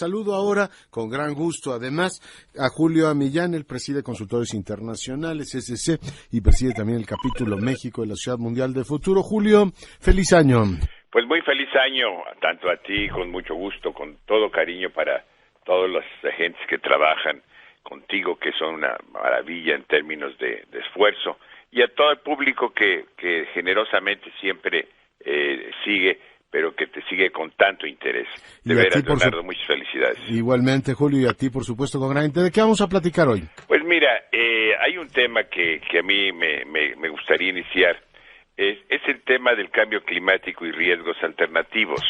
Saludo ahora con gran gusto, además, a Julio Amillán, él preside Consultores Internacionales, SC, y preside también el capítulo México de la Sociedad Mundial del Futuro. Julio, feliz año. Pues muy feliz año, tanto a ti, con mucho gusto, con todo cariño para todos los agentes que trabajan contigo, que son una maravilla en términos de esfuerzo, y a todo el público que generosamente siempre sigue, pero que te sigue con tanto interés. De veras, Leonardo, muchas felicidades. Igualmente, Julio, y a ti, por supuesto, con gran interés. ¿De qué vamos a platicar hoy? Pues mira, hay un tema que a mí me gustaría iniciar. Es el tema del cambio climático y riesgos alternativos,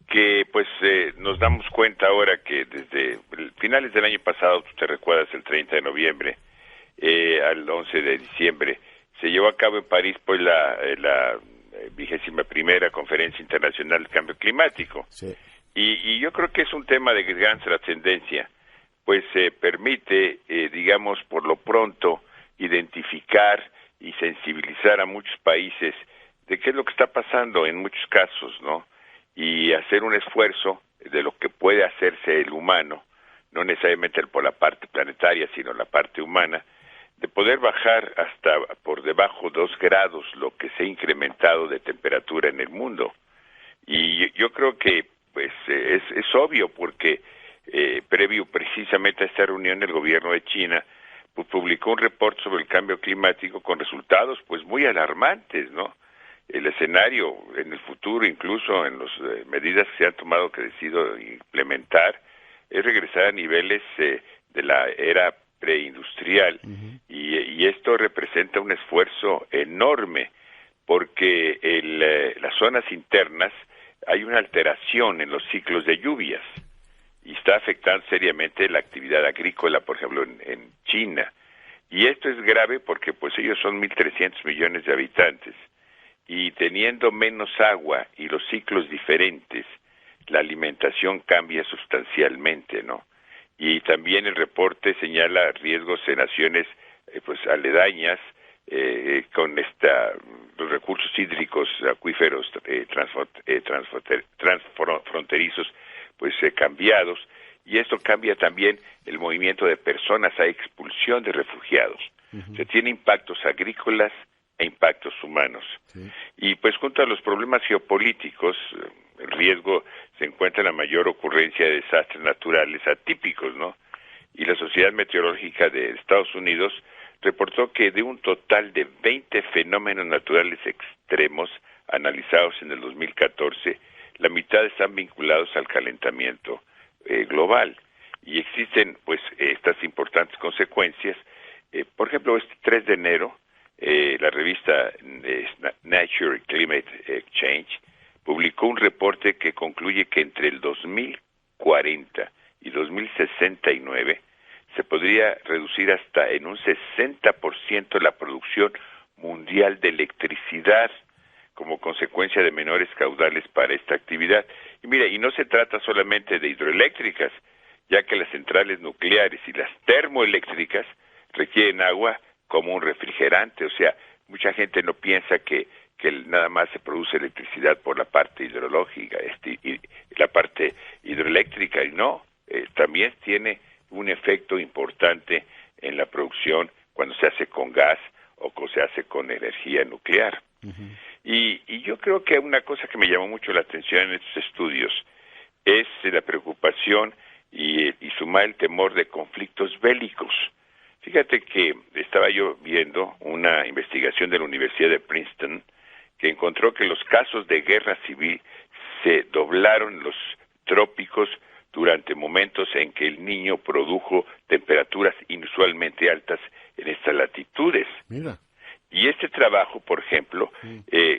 que pues nos damos cuenta ahora que desde finales del año pasado, tú te recuerdas, el 30 de noviembre al 11 de diciembre, se llevó a cabo en París pues la 21ª Conferencia Internacional del Cambio Climático. Sí. Y yo creo que es un tema de gran trascendencia, pues permite, digamos, por lo pronto, identificar y sensibilizar a muchos países de qué es lo que está pasando en muchos casos, ¿no? Y hacer un esfuerzo de lo que puede hacerse el humano, no necesariamente por la parte planetaria, sino la parte humana, de poder bajar hasta por debajo de 2 grados lo que se ha incrementado de temperatura en el mundo. Y yo creo que pues es obvio, porque previo precisamente a esta reunión, el gobierno de China pues publicó un reporte sobre el cambio climático con resultados pues muy alarmantes, ¿no? El escenario en el futuro, incluso en las medidas que se han tomado, que decidido implementar, es regresar a niveles de la era preindustrial. Uh-huh. Y esto representa un esfuerzo enorme, porque las zonas internas hay una alteración en los ciclos de lluvias y está afectando seriamente la actividad agrícola, por ejemplo, en China. Y esto es grave porque pues ellos son 1.300 millones de habitantes, y teniendo menos agua y los ciclos diferentes, la alimentación cambia sustancialmente, ¿no? Y también el reporte señala riesgos en naciones pues aledañas, con los recursos hídricos, acuíferos transfronterizos pues cambiados, y esto cambia también el movimiento de personas, hay expulsión de refugiados. Uh-huh. Se tiene impactos agrícolas e impactos humanos. Sí. Y pues junto a los problemas geopolíticos, el riesgo se encuentra en la mayor ocurrencia de desastres naturales atípicos, ¿no? Y la Sociedad Meteorológica de Estados Unidos reportó que de un total de 20 fenómenos naturales extremos analizados en el 2014, la mitad están vinculados al calentamiento global. Y existen pues estas importantes consecuencias. Por ejemplo, este 3 de enero, la revista Nature Climate Change publicó un reporte que concluye que entre el 2040 y 2069 se podría reducir hasta en un 60% la producción mundial de electricidad como consecuencia de menores caudales para esta actividad. Y mira, y no se trata solamente de hidroeléctricas, ya que las centrales nucleares y las termoeléctricas requieren agua como un refrigerante. O sea, mucha gente no piensa que nada más se produce electricidad por la parte hidrológica, y la parte hidroeléctrica, y no, también tiene un efecto importante en la producción cuando se hace con gas o cuando se hace con energía nuclear. Uh-huh. Y yo creo que una cosa que me llamó mucho la atención en estos estudios es la preocupación y sumar el temor de conflictos bélicos. Fíjate que estaba yo viendo una investigación de la Universidad de Princeton que encontró que los casos de guerra civil se doblaron en los trópicos durante momentos en que el Niño produjo temperaturas inusualmente altas en estas latitudes. Mira. Y este trabajo, por ejemplo,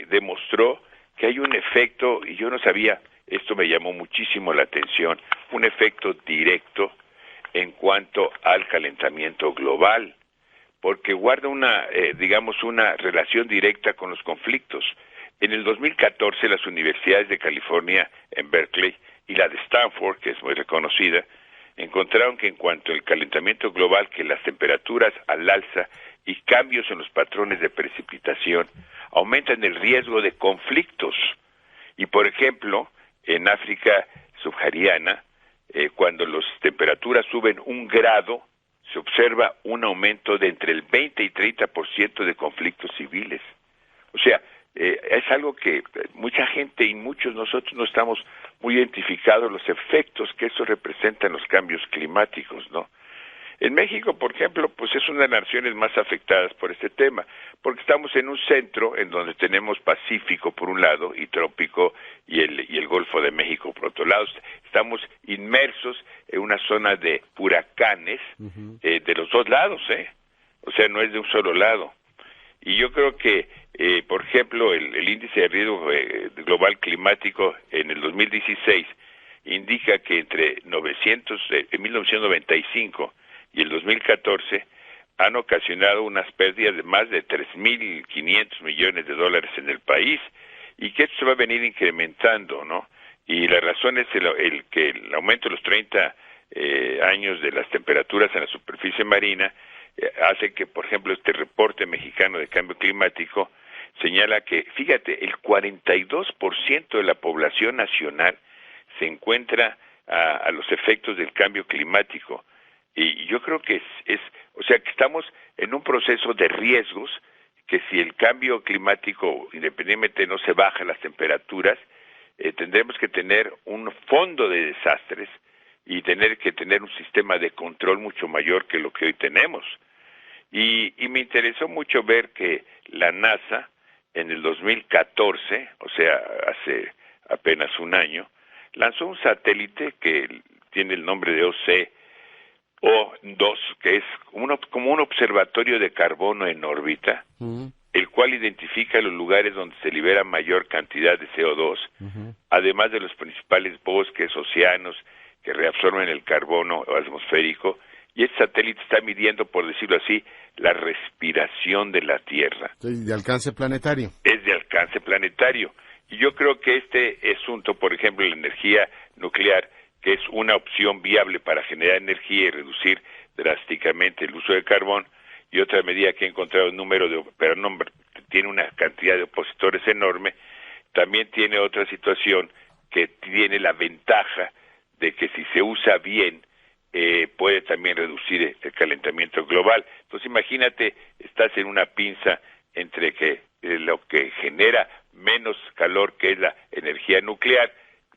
demostró que hay un efecto, y yo no sabía, esto me llamó muchísimo la atención, un efecto directo en cuanto al calentamiento global, porque guarda una relación directa con los conflictos. En el 2014, las universidades de California en Berkeley y la de Stanford, que es muy reconocida, encontraron que en cuanto al calentamiento global, que las temperaturas al alza y cambios en los patrones de precipitación aumentan el riesgo de conflictos. Y por ejemplo, en África subsahariana, cuando las temperaturas suben 1 grado, se observa un aumento de entre el 20 y 30% de conflictos civiles. O sea, es algo que mucha gente y muchos nosotros no estamos muy identificados los efectos que eso representa en los cambios climáticos, ¿no? En México, por ejemplo, pues es una de las naciones más afectadas por este tema, porque estamos en un centro en donde tenemos Pacífico por un lado y Trópico y el Golfo de México por otro lado. Estamos inmersos en una zona de huracanes de los dos lados, o sea, no es de un solo lado. Y yo creo que, por ejemplo, el índice de riesgo global climático en el 2016 indica que entre 1995 y el 2014 han ocasionado unas pérdidas de más de 3.500 millones de dólares en el país, y que esto se va a venir incrementando, ¿no? Y la razón es que el aumento de los 30 años de las temperaturas en la superficie marina hace que, por ejemplo, este reporte mexicano de cambio climático señala que, fíjate, el 42% de la población nacional se encuentra a los efectos del cambio climático. Y yo creo que o sea, que estamos en un proceso de riesgos, que si el cambio climático, independientemente no se bajan las temperaturas, tendremos que tener un fondo de desastres y tener que tener un sistema de control mucho mayor que lo que hoy tenemos. Y me interesó mucho ver que la NASA en el 2014, o sea, hace apenas un año, lanzó un satélite que tiene el nombre de OC-2, que es como un observatorio de carbono en órbita, el cual identifica los lugares donde se libera mayor cantidad de CO2, además de los principales bosques, océanos, que reabsorben el carbono atmosférico, y este satélite está midiendo, por decirlo así, la respiración de la Tierra. ¿De alcance planetario? Es de alcance planetario. Y yo creo que este asunto, por ejemplo, la energía nuclear, que es una opción viable para generar energía y reducir drásticamente el uso de carbón, y otra medida que he encontrado tiene una cantidad de opositores enorme, también tiene otra situación que tiene la ventaja de que si se usa bien, puede también reducir el calentamiento global. Entonces imagínate, estás en una pinza entre que lo que genera menos calor, que es la energía nuclear,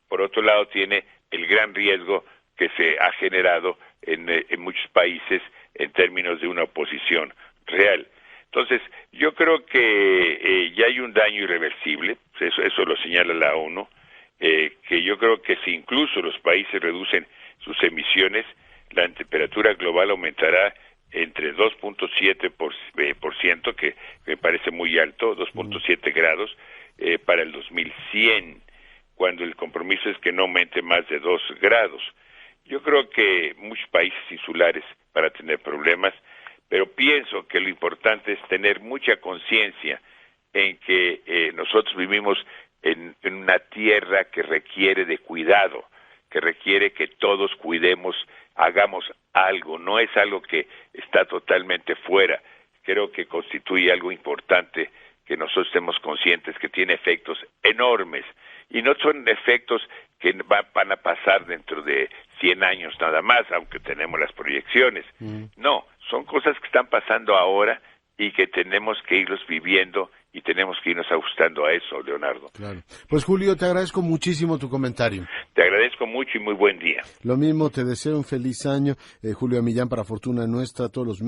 por otro lado tiene el gran riesgo que se ha generado en muchos países en términos de una oposición real. Entonces, yo creo que ya hay un daño irreversible, eso lo señala la ONU, que yo creo que si incluso los países reducen sus emisiones, la temperatura global aumentará entre 2.7%, que me parece muy alto, 2.7 grados, para el 2100, cuando el compromiso es que no aumente más de 2 grados. Yo creo que muchos países insulares van a tener problemas, pero pienso que lo importante es tener mucha conciencia en que nosotros vivimos en una tierra que requiere de cuidado, que requiere que todos cuidemos, hagamos algo, no es algo que está totalmente fuera. Creo que constituye algo importante que nosotros estemos conscientes que tiene efectos enormes, y no son efectos que van a pasar dentro de 100 años nada más, aunque tenemos las proyecciones. No, son cosas que están pasando ahora y que tenemos que irlos viviendo y tenemos que irnos ajustando a eso, Leonardo. Claro. Pues Julio, te agradezco muchísimo tu comentario. Te agradezco mucho y muy buen día. Lo mismo, te deseo un feliz año. Julio Millán, para fortuna nuestra, todos los